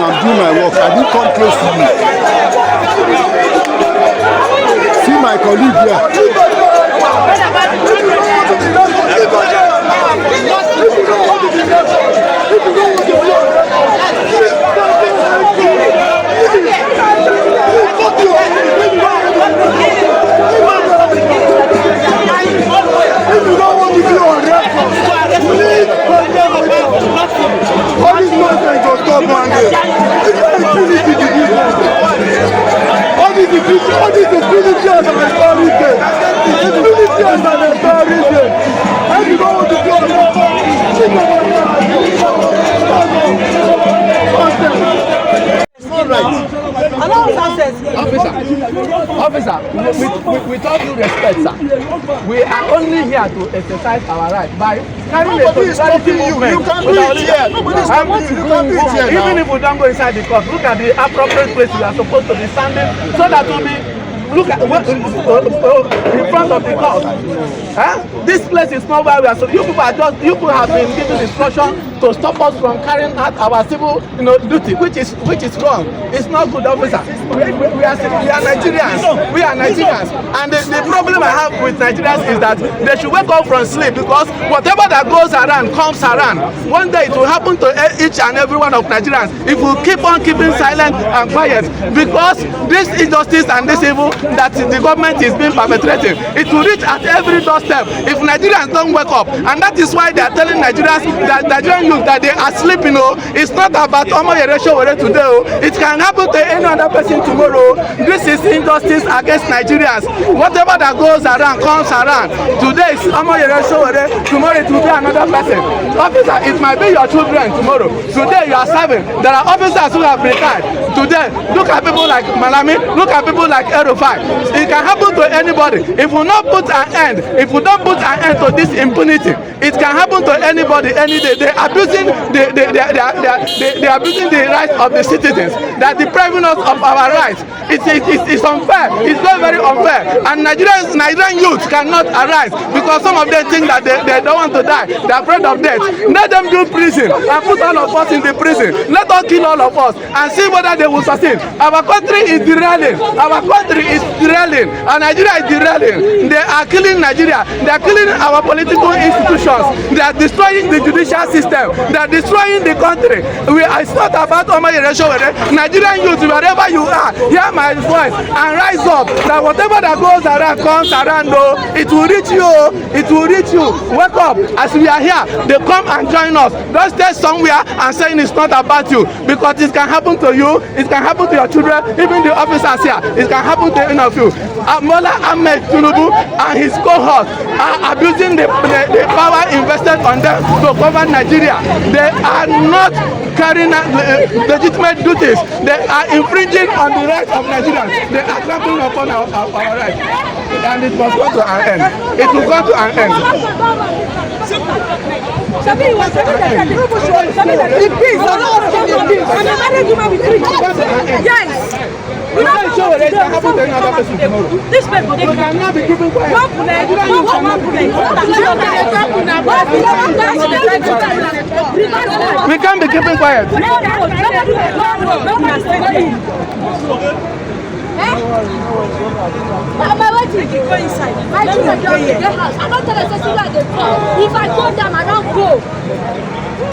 I'm doing my work. I didn't come close to you. See my colleague here. Officer, with all due respect, sir, we are only here to exercise our right by carrying a solidarity movement. You can't do it here. Nobody's stopping you. You can't do it here. Even if we don't go inside the court, look at the appropriate place we are supposed to be standing so that we'll be look at what in front of the court. This place is not where we are. So you people have been given instruction to stop us from carrying out our civil, duty, which is wrong. It's not good, officer. We are Nigerians. We are Nigerians, and the problem I have with Nigerians is that they should wake up from sleep, because whatever that goes around comes around. One day it will happen to each and every one of Nigerians if we keep on keeping silent and quiet, because this injustice and this evil that the government is being perpetrating, it will reach at every doorstep if Nigerians don't wake up. And that is why they are telling Nigerians, that Nigerian youth, that they are sleeping. It's not about today. It can happen to any other person tomorrow. This is injustice against Nigerians. Whatever that goes around comes around. Today is tomorrow it will be another person. Officer, it might be your children tomorrow. Today you are serving. There are officers who have retired. Today, look at people like Malami, look at people like Erufai. It can happen to anybody. If we don't put an end to this impunity, it can happen to anybody any day. They are abusing they are abusing the rights of the citizens. They are depriving us of our rights. It's unfair. It's very, very unfair. And Nigerian youth cannot arise because some of them think that they don't want to die. They are afraid of death. Let them do prison and put all of us in the prison. Let us kill all of us and see whether they will succeed. Our country is derailing. Our country is derailing. And Nigeria is derailing. They are killing Nigeria. They are killing our political institutions. They are destroying the judicial system. They are destroying the country. It's not about Nigerian youth, wherever you are, hear my voice and rise up. That whatever that goes around comes around. It will reach you. It will reach you. Wake up. As we are here, they come and join us. Don't stay somewhere and saying it's not about you, because it can happen to you. It can happen to your children, even the officers here. It can happen to any of you. Mola Ahmed Tinubu and his cohorts are abusing the power invested on them to govern Nigeria. They are not carrying out legitimate duties. They are infringing on the rights of Nigerians. They are trampling upon our rights. And it must go to an end. It will go to an end. Yes. This people, they cannot be keeping quiet. We can't be keeping quiet. Go inside. My children don't get house. I'm not telling you if I go down, I don't go. You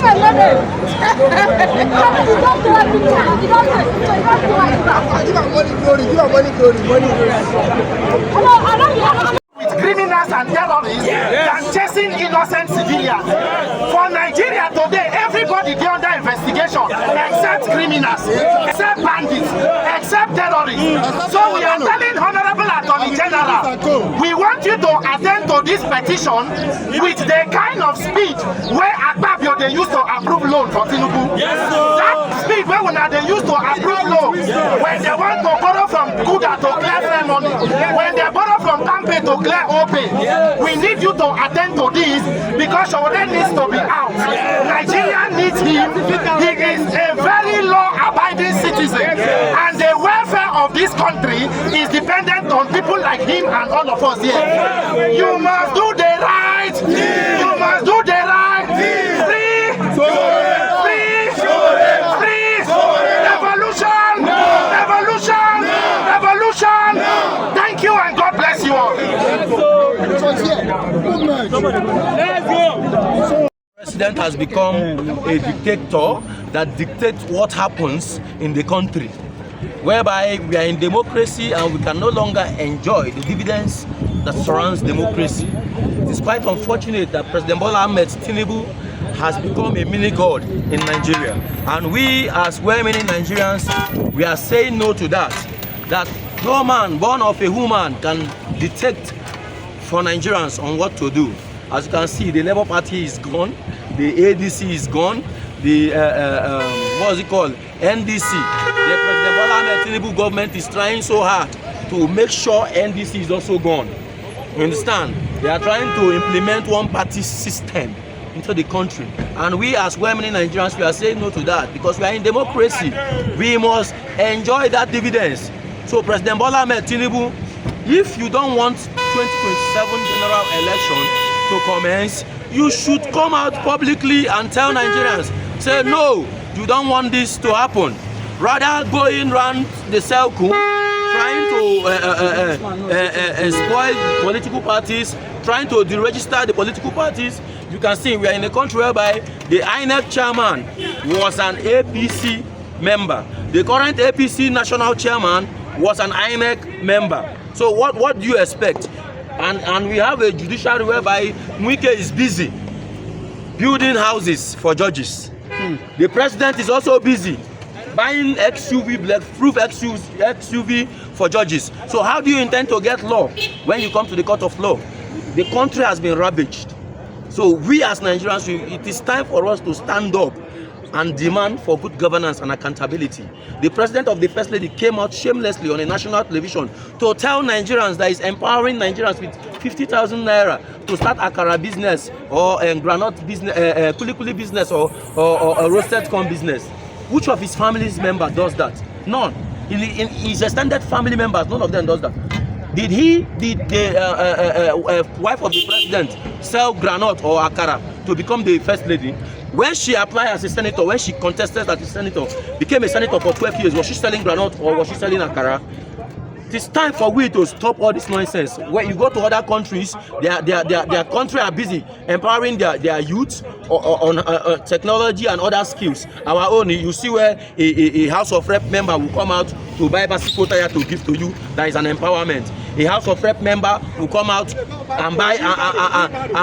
don't with criminals and terrorists than chasing innocent civilians. For Nigeria today, everybody is under investigation except criminals, except bandits, except terrorists. So we are telling Honorable Attorney General, we want you to attend to this petition with the kind of speed where Akpabio they used to approve loan for Tinubu. That speed where they used to approve loan when they want to borrow from Kuda to clear their money, when they borrow from Kampe to clear OP. We need you to attend to this because Shawore needs to be out. Nigeria needs him. He is a very law-abiding citizen, and the welfare of this country is dependent on people like him and all of us here. You must do the right. You must do the right. Free. Free. Free. President has become a dictator that dictates what happens in the country, whereby we are in democracy and we can no longer enjoy the dividends that surrounds democracy. It is quite unfortunate that President Bola Ahmed Tinubu has become a mini god in Nigeria, and we as well-meaning Nigerians, we are saying no to that. That no man born of a woman can dictate for Nigerians on what to do. As you can see, the Labour Party is gone, the ADC is gone, the what is it called, NDC. The President Bola Ahmed Tinubu government is trying so hard to make sure NDC is also gone. You understand? They are trying to implement one-party system into the country, and we as well-meaning Nigerians, we are saying no to that, because we are in democracy. We must enjoy that dividends. So President Bola Ahmed Tinubu, if you don't want 2027 general election to commence, you should come out publicly and tell Nigerians, say no, you don't want this to happen. Rather going around the circle, trying to spoil political parties, trying to deregister the political parties. You can see we are in a country whereby the INEC chairman was an APC member. The current APC national chairman was an INEC member. So what do you expect? And we have a judiciary whereby Wike is busy building houses for judges. The president is also busy buying XUV, bulletproof XUV for judges. So how do you intend to get law when you come to the court of law? The country has been ravaged. So we as Nigerians, it is time for us to stand up and demand for good governance and accountability. The president of the First Lady came out shamelessly on a national television to tell Nigerians that he's empowering Nigerians with 50,000 naira to start akara business or granite business, kulikuli business or roasted corn business. Which of his family's members does that? None. In his extended family members, none of them does that. Did the wife of the president sell granite or akara to become the First Lady? When she applied as a senator, when she contested as a senator, became a senator for 12 years, was she selling granite or was she selling akara? It is time for we to stop all this nonsense. When you go to other countries, their country are busy empowering their youth on technology and other skills. Our own, you see where a House of Rep member will come out to buy bicycle tire to give to you. That is an empowerment. A House of Rep member will come out and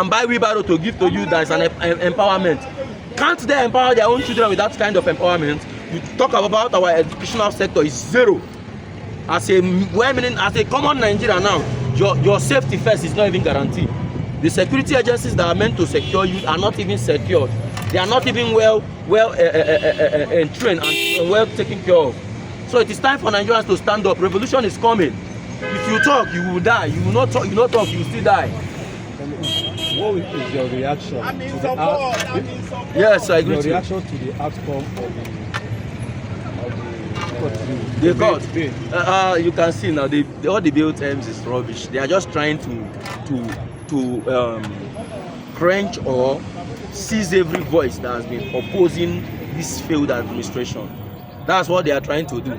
buy wheelbarrow to give to you. That is an empowerment. Can't they empower their own children with that kind of empowerment? You talk about our educational sector is zero. As a common Nigerian now, your safety first is not even guaranteed. The security agencies that are meant to secure you are not even secured. They are not even well trained and well taken care of. So it is time for Nigerians to stand up. Revolution is coming. If you talk, you will die. You will not talk, you will will still die. What is your reaction to the outcome? Yes, I agree. Your reaction to the outcome of the court. You can see now all the bail terms is rubbish. They are just trying to quench or seize every voice that has been opposing this failed administration. That's what they are trying to do.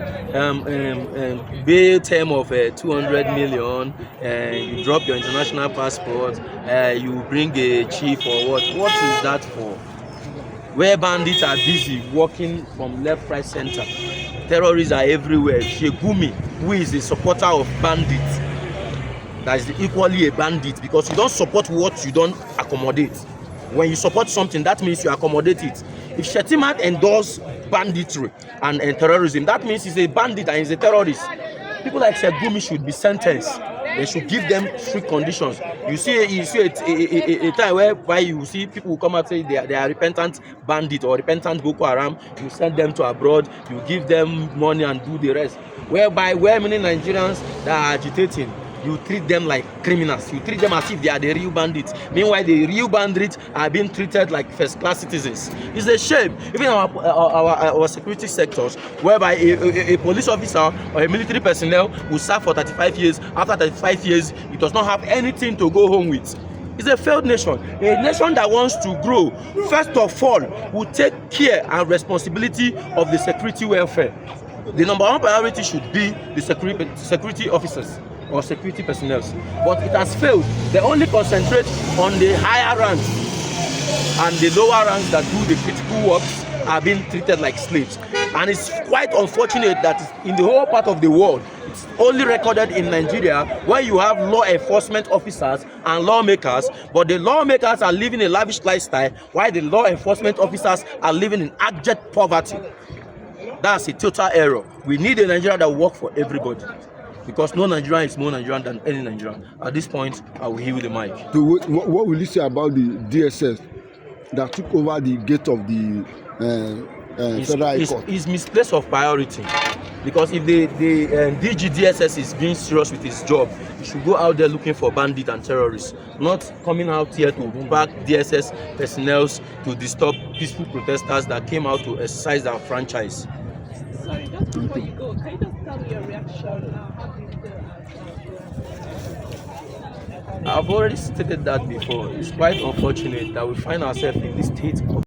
Bail term of 200 million, you drop your international passport, you bring a chief or what? What is that for? Where bandits are busy walking from left, right, center. Terrorists are everywhere. Shegumi, who is a supporter of bandits, that is equally a bandit, because you don't support what you don't accommodate. When you support something, that means you accommodate it. If Shettima endorses banditry and terrorism, that means he's a bandit and he's a terrorist. People like Shegumi should be sentenced. They should give them strict conditions. You see a time where you see people who come out say they are repentant bandit or repentant Boko Haram. You send them to abroad. You give them money and do the rest. Whereby many Nigerians that are agitating, you treat them like criminals. You treat them as if they are the real bandits. Meanwhile, the real bandits are being treated like first-class citizens. It's a shame. Even our security sectors, whereby a police officer or a military personnel will serve for 35 years. After 35 years, it does not have anything to go home with. It's a failed nation. A nation that wants to grow, first of all, will take care and responsibility of the security welfare. The number one priority should be the security officers. or security personnel. But it has failed. They only concentrate on the higher ranks, and the lower ranks that do the critical works are being treated like slaves. And it's quite unfortunate that in the whole part of the world, it's only recorded in Nigeria where you have law enforcement officers and lawmakers, but the lawmakers are living a lavish lifestyle while the law enforcement officers are living in abject poverty. That's a total error. We need a Nigeria that will work for everybody, because no Nigerian is more Nigerian than any Nigerian. At this point, I will yield the mic. So what will you say about the DSS that took over the gate of the Federal Court? It's misplaced of priority, because if the DG DSS is being serious with his job, he should go out there looking for bandits and terrorists, not coming out here to back DSS personnel to disturb peaceful protesters that came out to exercise their franchise. Sorry, just before you go, can you just tell me your reaction now? I've already stated that before. It's quite unfortunate that we find ourselves in this state of